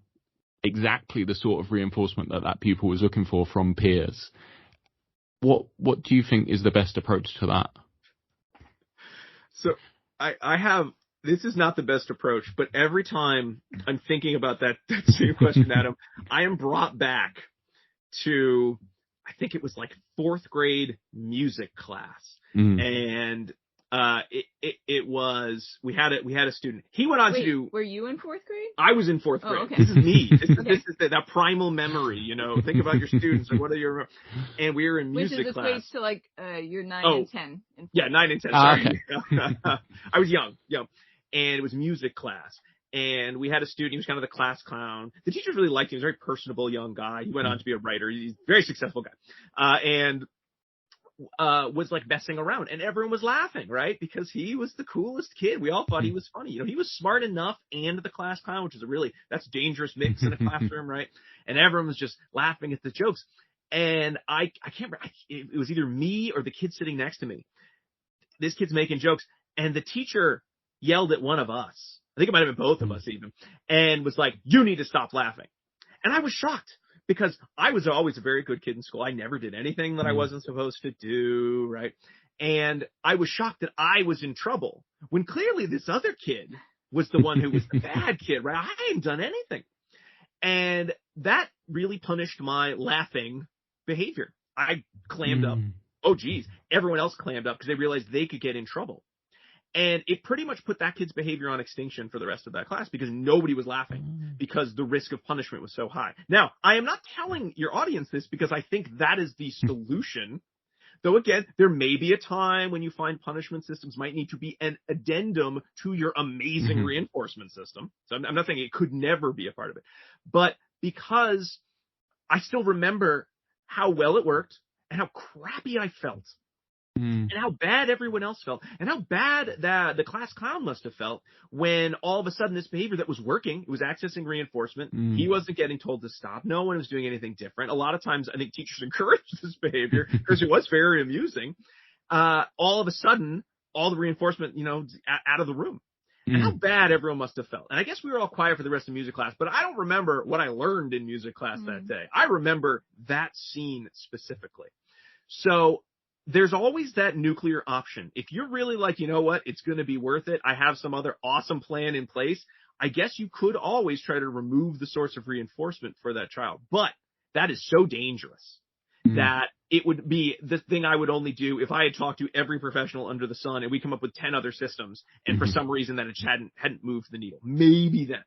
exactly the sort of reinforcement that pupil was looking for from peers. What do you think is the best approach to that? So I have, this is not the best approach, but every time I'm thinking about that same question, Adam, I am brought back to, I think it was like 4th grade music class. And it was, we had a student. He went on to do. Were you in 4th grade? I was in 4th grade. Okay. This is me. This is that primal memory, you know. Think about your students and what are your, and we were in music class. Which equates to like you're 9 and 10. Yeah, 9 and 10. Sorry. Okay. I was young, and it was music class. And we had a student, he was kind of the class clown. The teachers really liked him. He was a very personable young guy. He went on to be a writer. He's a very successful guy. And was like messing around, and everyone was laughing, right? Because he was the coolest kid. We all thought he was funny. You know, he was smart enough and the class clown, which is that's a dangerous mix in a classroom, right? And everyone was just laughing at the jokes. And I can't remember, it was either me or the kid sitting next to me. This kid's making jokes, and the teacher yelled at one of us. I think it might have been both of us even, and was like, "You need to stop laughing." And I was shocked, because I was always a very good kid in school. I never did anything that I wasn't supposed to do, right? And I was shocked that I was in trouble, when clearly this other kid was the one who was the bad kid, right? I hadn't done anything. And that really punished my laughing behavior. I clammed up. Oh, geez. Everyone else clammed up because they realized they could get in trouble. And it pretty much put that kid's behavior on extinction for the rest of that class, because nobody was laughing, because the risk of punishment was so high. Now, I am not telling your audience this because I think that is the solution. Though, again, there may be a time when you find punishment systems might need to be an addendum to your amazing reinforcement system. So I'm not saying it could never be a part of it. But because I still remember how well it worked and how crappy I felt. And how bad everyone else felt, and how bad that the class clown must have felt when all of a sudden this behavior that was working, it was accessing reinforcement. He wasn't getting told to stop. No one was doing anything different. A lot of times I think teachers encouraged this behavior because it was very amusing. All of a sudden, all the reinforcement, out of the room. And how bad everyone must have felt. And I guess we were all quiet for the rest of music class, but I don't remember what I learned in music class that day. I remember that scene specifically. So there's always that nuclear option. If you're really like, you know what, it's going to be worth it, I have some other awesome plan in place, I guess you could always try to remove the source of reinforcement for that child. But that is so dangerous that it would be the thing I would only do if I had talked to every professional under the sun and we come up with 10 other systems, and for some reason that it hadn't moved the needle. Maybe then.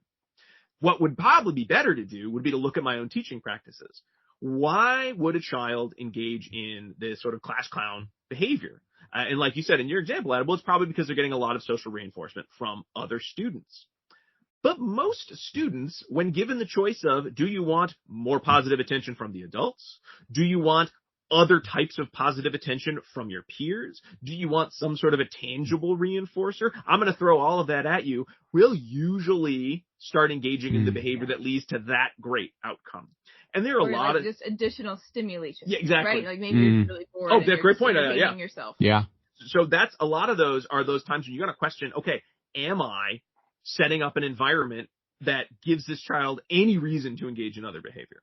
What would probably be better to do would be to look at my own teaching practices. Why would a child engage in this sort of class clown behavior? And like you said in your example, Adam, well, it's probably because they're getting a lot of social reinforcement from other students. But most students, when given the choice of, do you want more positive attention from the adults? Do you want other types of positive attention from your peers? Do you want some sort of a tangible reinforcer? I'm going to throw all of that at you. We'll usually start engaging in the behavior that leads to that great outcome. And there are a lot of just additional stimulation. Yeah, exactly. Right? Like maybe you're really bored. Oh, that's a great point. Yeah. Yourself. Yeah. So that's a lot of those are those times when you got to question, okay, am I setting up an environment that gives this child any reason to engage in other behavior?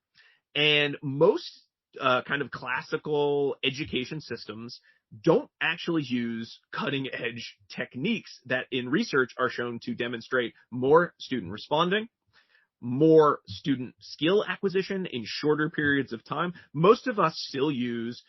And most kind of classical education systems don't actually use cutting edge techniques that in research are shown to demonstrate more student responding, more student skill acquisition in shorter periods of time. Most of us still use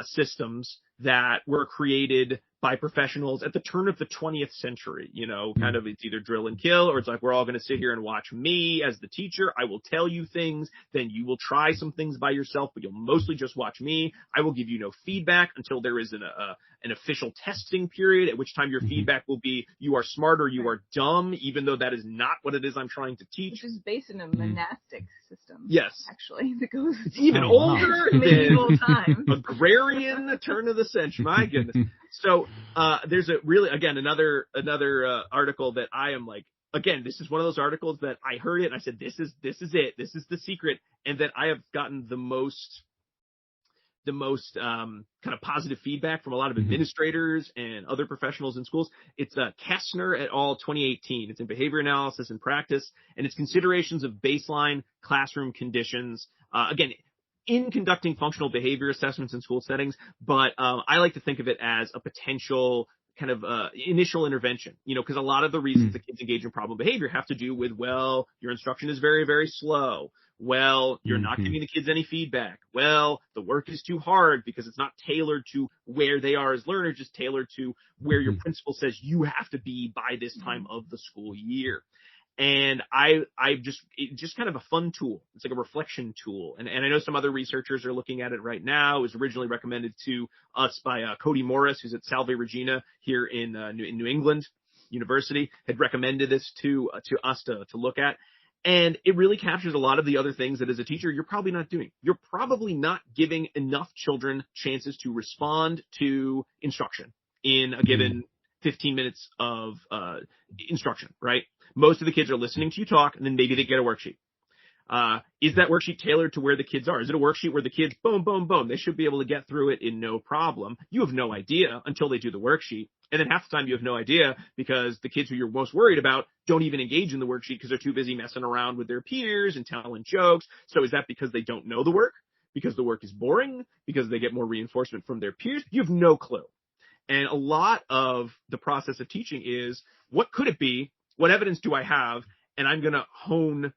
systems that were created by professionals at the turn of the 20th century, kind of it's either drill and kill, or it's like, we're all going to sit here and watch me as the teacher. I will tell you things, then you will try some things by yourself, but you'll mostly just watch me. I will give you no feedback until there is an official testing period, at which time your feedback will be, you are smart or you are dumb, even though that is not what it is I'm trying to teach. Which is based in a monastic system. Yes. Actually, that goes it's even older than medieval time. Agrarian turn of the century. My goodness. So there's a really, again, another article that I am like again, this is one of those articles that I heard it and I said, this is it. This is the secret. And that I have gotten the most kind of positive feedback from a lot of administrators and other professionals in schools. It's Kessner et al. 2018. It's in Behavior Analysis and Practice, and it's considerations of baseline classroom conditions. Again, in conducting functional behavior assessments in school settings, but I like to think of it as a potential kind of initial intervention, because a lot of the reasons that kids engage in problem behavior have to do with, well, your instruction is very, very slow. Well, you're not giving the kids any feedback. Well, the work is too hard because it's not tailored to where they are as learners, just tailored to where your principal says you have to be by this time of the school year. And it's just kind of a fun tool. It's like a reflection tool. And I know some other researchers are looking at it right now. It was originally recommended to us by Cody Morris, who's at Salve Regina here in New England University, had recommended this to us to look at. And it really captures a lot of the other things that as a teacher, you're probably not doing. You're probably not giving enough children chances to respond to instruction in a given 15 minutes of instruction, right? Most of the kids are listening to you talk, and then maybe they get a worksheet. Is that worksheet tailored to where the kids are? Is it a worksheet where the kids, boom, boom, boom, they should be able to get through it in no problem? You have no idea until they do the worksheet. And then half the time you have no idea because the kids who you're most worried about don't even engage in the worksheet because they're too busy messing around with their peers and telling jokes. So is that because they don't know the work? Because the work is boring? Because they get more reinforcement from their peers? You have no clue. And a lot of the process of teaching is, what could it be? What evidence do I have? And I'm going to hone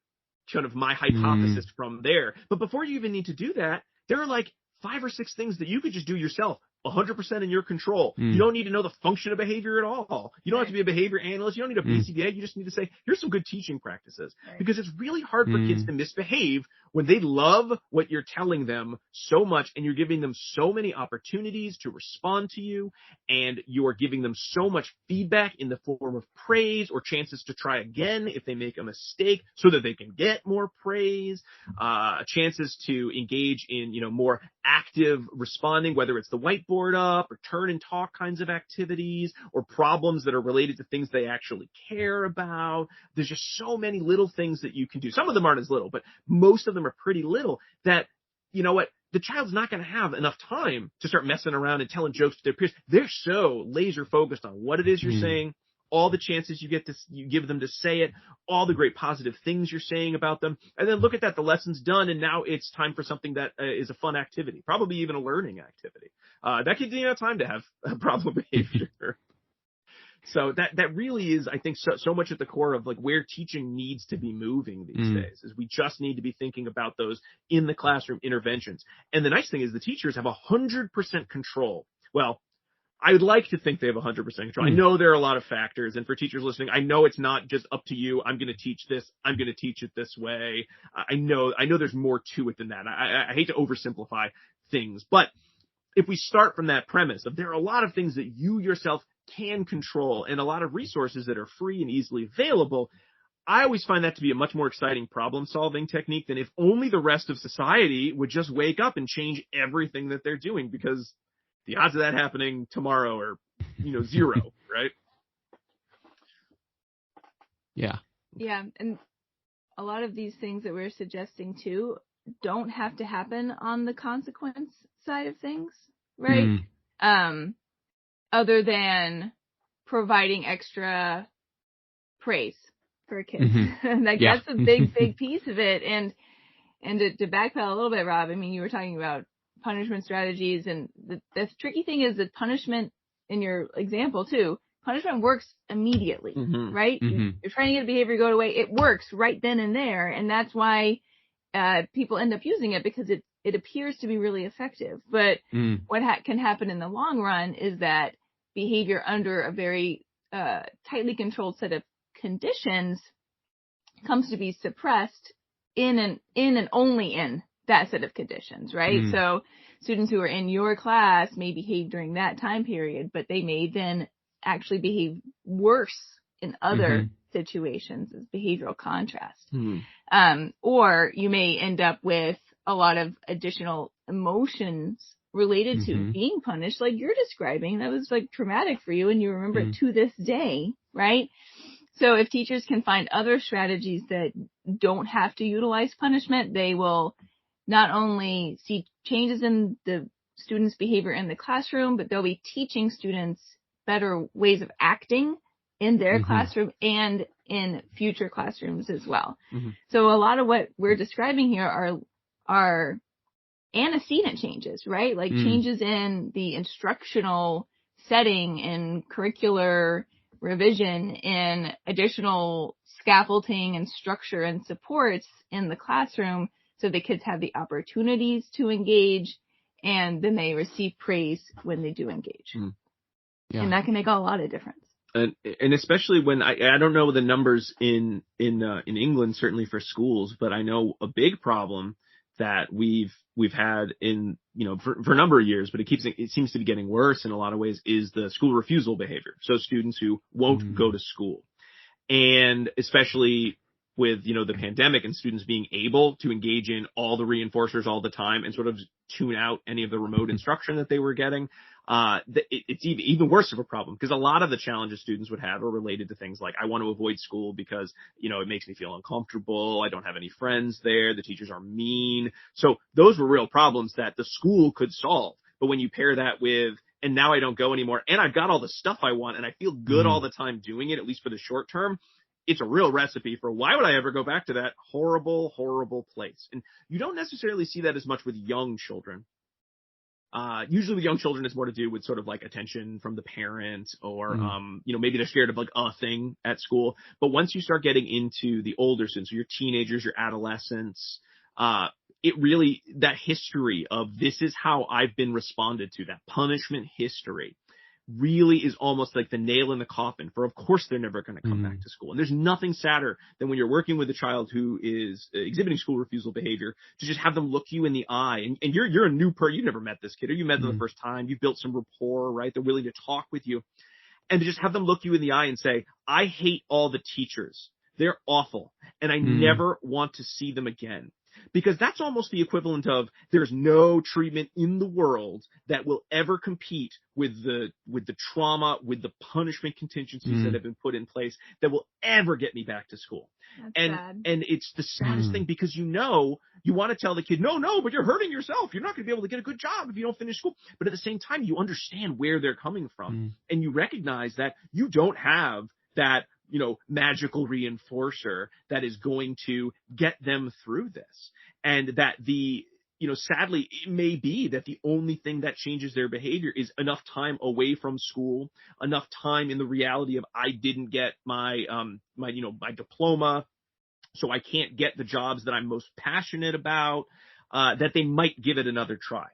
kind of my hypothesis from there. But before you even need to do that, there are like 5 or 6 things that you could just do yourself, 100% in your control. You don't need to know the function of behavior at all. You don't have to be a behavior analyst. You don't need a BCBA. You just need to say, here's some good teaching practices. Because it's really hard for kids to misbehave when they love what you're telling them so much and you're giving them so many opportunities to respond to you, and you're giving them so much feedback in the form of praise or chances to try again if they make a mistake so that they can get more praise, chances to engage in, more active responding, whether it's the whiteboard up or turn and talk kinds of activities or problems that are related to things they actually care about. There's just so many little things that you can do. Some of them aren't as little, but most of them are pretty little that, the child's not going to have enough time to start messing around and telling jokes to their peers. They're so laser focused on what it is you're saying, all the chances you give them to say it, all the great positive things you're saying about them. And then look at that, the lesson's done, and now it's time for something that is a fun activity, probably even a learning activity. That kid didn't have time to have a problem behavior. So that really is, I think, so much at the core of like where teaching needs to be moving these days, is we just need to be thinking about those in the classroom interventions. And the nice thing is the teachers have 100% control. Well, I would like to think they have 100% control. I know there are a lot of factors, and for teachers listening, I know it's not just up to you. I'm going to teach this. I'm going to teach it this way. I know there's more to it than that. I hate to oversimplify things, but if we start from that premise of there are a lot of things that you yourself can control and a lot of resources that are free and easily available, I always find that to be a much more exciting problem-solving technique than if only the rest of society would just wake up and change everything that they're doing, because the odds of that happening tomorrow are, 0, right? Yeah. Yeah. And a lot of these things that we're suggesting too don't have to happen on the consequence side of things, right? Other than providing extra praise for kids. That's a big piece of it. And to backpedal a little bit, Rob, I mean, you were talking about punishment strategies, and the tricky thing is that punishment, in your example too, punishment works immediately, right? You're trying to get a behavior to go away. It works right then and there. And that's why people end up using it, because it appears to be really effective. But what can happen in the long run is that behavior under a very tightly controlled set of conditions comes to be suppressed in and only in that set of conditions, right? So students who are in your class may behave during that time period, but they may then actually behave worse in other situations as behavioral contrast. Or you may end up with a lot of additional emotions related to being punished, like you're describing. That was like traumatic for you, and you remember it to this day, right? So if teachers can find other strategies that don't have to utilize punishment, they will not only see changes in the students' behavior in the classroom, but they'll be teaching students better ways of acting in their classroom and in future classrooms as well. So a lot of what we're describing here are antecedent changes, right? Like changes in the instructional setting and curricular revision and additional scaffolding and structure and supports in the classroom so the kids have the opportunities to engage and then they receive praise when they do engage. Yeah. And that can make a lot of difference. And especially when I don't know the numbers in England, certainly for schools, but I know a big problem that we've had in, for a number of years, but it seems to be getting worse in a lot of ways, is the school refusal behavior. So students who won't go to school, and especially with, the pandemic and students being able to engage in all the reinforcers all the time and sort of tune out any of the remote instruction that they were getting. It's even worse of a problem because a lot of the challenges students would have are related to things like, I want to avoid school because, it makes me feel uncomfortable. I don't have any friends there. The teachers are mean. So those were real problems that the school could solve. But when you pair that with, and now I don't go anymore, and I've got all the stuff I want, and I feel good all the time doing it, at least for the short term, it's a real recipe for why would I ever go back to that horrible, horrible place? And you don't necessarily see that as much with young children. Usually with young children, it's more to do with sort of like attention from the parent or, maybe they're scared of like a thing at school. But once you start getting into the older students, so your teenagers, your adolescents, it really, that history of this is how I've been responded to, that punishment history really is almost like the nail in the coffin for, of course, they're never going to come back to school. And there's nothing sadder than when you're working with a child who is exhibiting school refusal behavior to just have them look you in the eye. And you're a new person. You've never met this kid or you met them the first time. You've built some rapport, right? They're willing to talk with you. And to just have them look you in the eye and say, I hate all the teachers. They're awful. And I never want to see them again. Because that's almost the equivalent of there's no treatment in the world that will ever compete with the trauma, with the punishment contingencies that have been put in place that will ever get me back to school. That's sad. And it's the saddest thing because you want to tell the kid, no, but you're hurting yourself. You're not going to be able to get a good job if you don't finish school. But at the same time, you understand where they're coming from and you recognize that you don't have that magical reinforcer that is going to get them through this. And that sadly, it may be that the only thing that changes their behavior is enough time away from school, enough time in the reality of I didn't get my diploma, so I can't get the jobs that I'm most passionate about, that they might give it another try.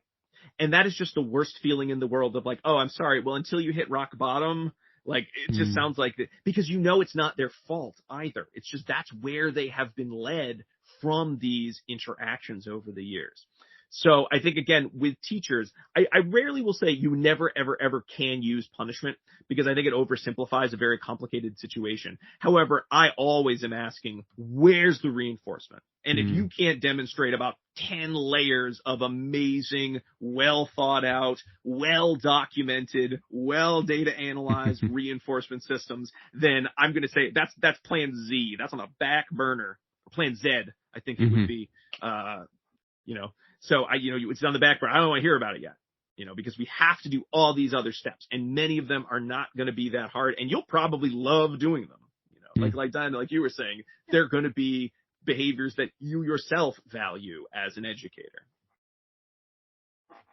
And that is just the worst feeling in the world of like, oh, I'm sorry. Well, until you hit rock bottom, like, it just sounds like that because it's not their fault either. It's just that's where they have been led from these interactions over the years. So I think, again, with teachers, I rarely will say you never, ever, ever can use punishment because I think it oversimplifies a very complicated situation. However, I always am asking, where's the reinforcement? And if you can't demonstrate about 10 layers of amazing, well thought out, well documented, well data analyzed reinforcement systems, then I'm going to say that's plan Z. That's on the back burner. Plan Z, I think it would be, So it's on the back burner. I don't want to hear about it yet, because we have to do all these other steps, and many of them are not going to be that hard, and you'll probably love doing them. Like Diane, like you were saying, they're going to be behaviors that you yourself value as an educator.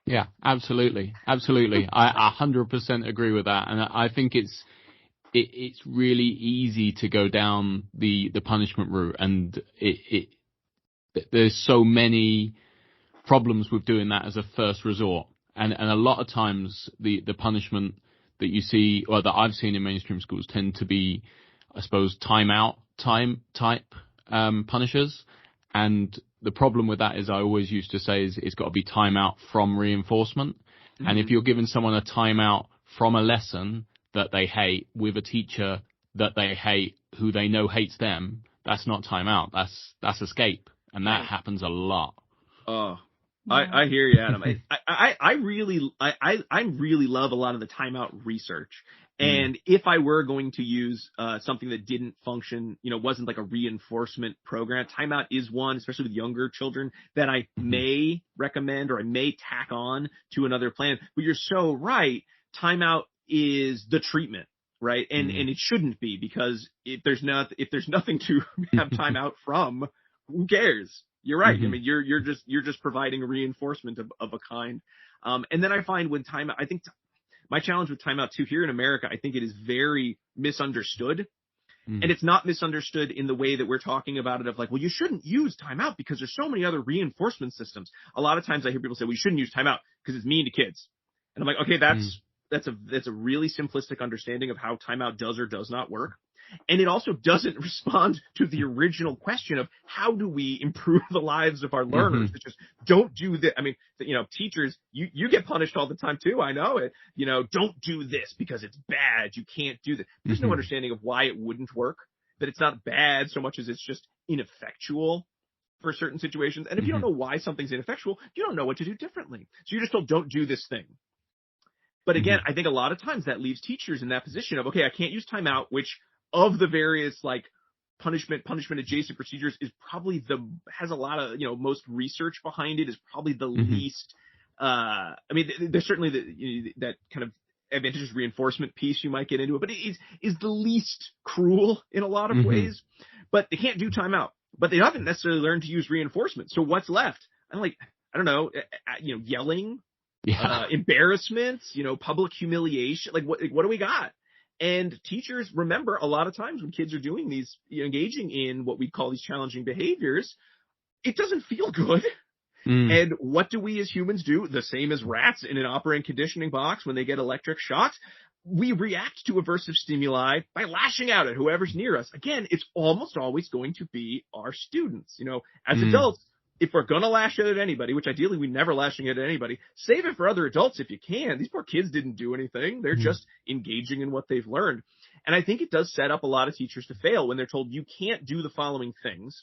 Yeah, absolutely. I 100% agree with that, and I think it's really easy to go down the punishment route, and there's so many problems with doing that as a first resort, and a lot of times the punishment that you see or that I've seen in mainstream schools tend to be, I suppose, time type punishers. And the problem with that is I always used to say is it's got to be timeout from reinforcement. And if you're giving someone a timeout from a lesson that they hate with a teacher that they hate who they know hates them, that's not timeout. That's escape. And that happens a lot. Oh, I hear you, Adam. I really love a lot of the timeout research. And if I were going to use something that didn't function, wasn't like a reinforcement program, timeout is one, especially with younger children, that I may recommend or I may tack on to another plan. But you're so right. Timeout is the treatment, right? And it shouldn't be, because if there's nothing to have timeout from, who cares? You're right. I mean, you're just providing a reinforcement of a kind. And then I find with timeout, I think my challenge with timeout too here in America, I think it is very misunderstood. And it's not misunderstood in the way that we're talking about it of like, well, you shouldn't use timeout because there's so many other reinforcement systems. A lot of times I hear people say, well, you shouldn't use timeout because it's mean to kids. And I'm like, okay, that's a really simplistic understanding of how timeout does or does not work. And it also doesn't respond to the original question of how do we improve the lives of our learners? It's just, don't do this. I mean, teachers, you get punished all the time too. I know it. Don't do this because it's bad. You can't do this. There's no understanding of why it wouldn't work, that it's not bad so much as it's just ineffectual for certain situations. And if you don't know why something's ineffectual, you don't know what to do differently. So you're just told, don't do this thing. But again, I think a lot of times that leaves teachers in that position of, okay, I can't use timeout, which of the various like punishment adjacent procedures is probably has a lot of, most research behind it, is probably the least, I mean, there's certainly that kind of advantageous reinforcement piece you might get into it, but it is the least cruel in a lot of ways. But they can't do timeout, but they haven't necessarily learned to use reinforcement. So what's left? I don't know, yelling, embarrassment, public humiliation. Like what do we got? And teachers, remember, a lot of times when kids are doing these, engaging in what we call these challenging behaviors, it doesn't feel good. And what do we as humans do? The same as rats in an operant conditioning box when they get electric shocks. We react to aversive stimuli by lashing out at whoever's near us. Again, it's almost always going to be our students. As adults, if we're going to lash out at anybody, which ideally we never lashing out at anybody, save it for other adults if you can. These poor kids didn't do anything. They're just engaging in what they've learned. And I think it does set up a lot of teachers to fail when they're told you can't do the following things,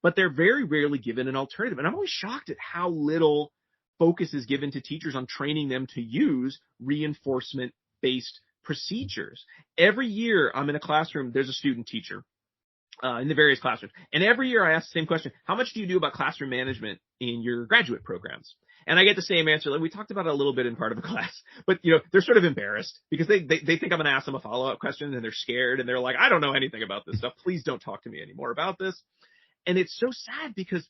but they're very rarely given an alternative. And I'm always shocked at how little focus is given to teachers on training them to use reinforcement-based procedures. Every year I'm in a classroom, there's a student teacher. In the various classrooms. And every year I ask the same question: how much do you do about classroom management in your graduate programs? And I get the same answer. Like we talked about it a little bit in part of the class, but they're sort of embarrassed because they think I'm going to ask them a follow-up question, and they're scared and they're like, I don't know anything about this stuff. Please don't talk to me anymore about this. And it's so sad because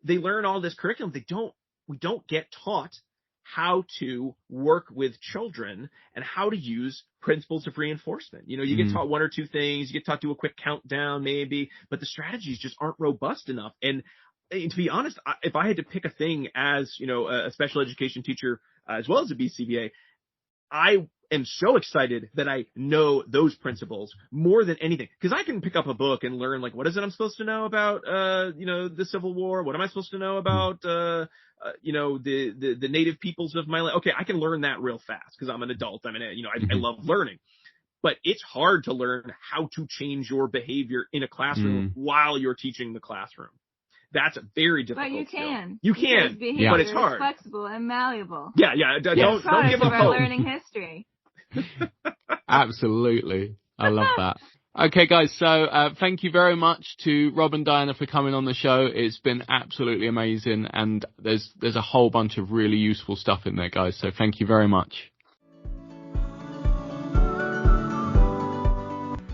they learn all this curriculum. We don't get taught how to work with children and how to use principles of reinforcement. You get taught one or two things, you get taught to do a quick countdown maybe, but the strategies just aren't robust enough. And to be honest, if I had to pick a thing as, a special education teacher, as well as a BCBA, I am so excited that I know those principles more than anything, because I can pick up a book and learn, like, what is it I'm supposed to know about, the Civil War? What am I supposed to know about, the native peoples of my land? Okay, I can learn that real fast because I'm an adult. I love learning. But it's hard to learn how to change your behavior in a classroom while you're teaching the classroom. That's a very difficult. But you can. You can, but it's hard. Flexible and malleable. Yeah. Don't give up our hope. Learning history. Absolutely. I love that. Okay, guys. So thank you very much to Rob and Diana for coming on the show. It's been absolutely amazing. And there's a whole bunch of really useful stuff in there, guys. So thank you very much.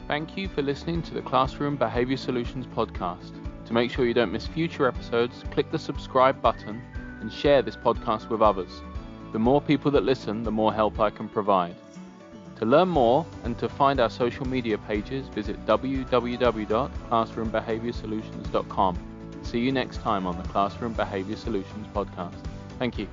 Thank you for listening to the Classroom Behaviour Solutions podcast. To make sure you don't miss future episodes, click the subscribe button and share this podcast with others. The more people that listen, the more help I can provide. To learn more and to find our social media pages, visit www.classroombehaviorsolutions.com. See you next time on the Classroom Behaviour Solutions podcast. Thank you.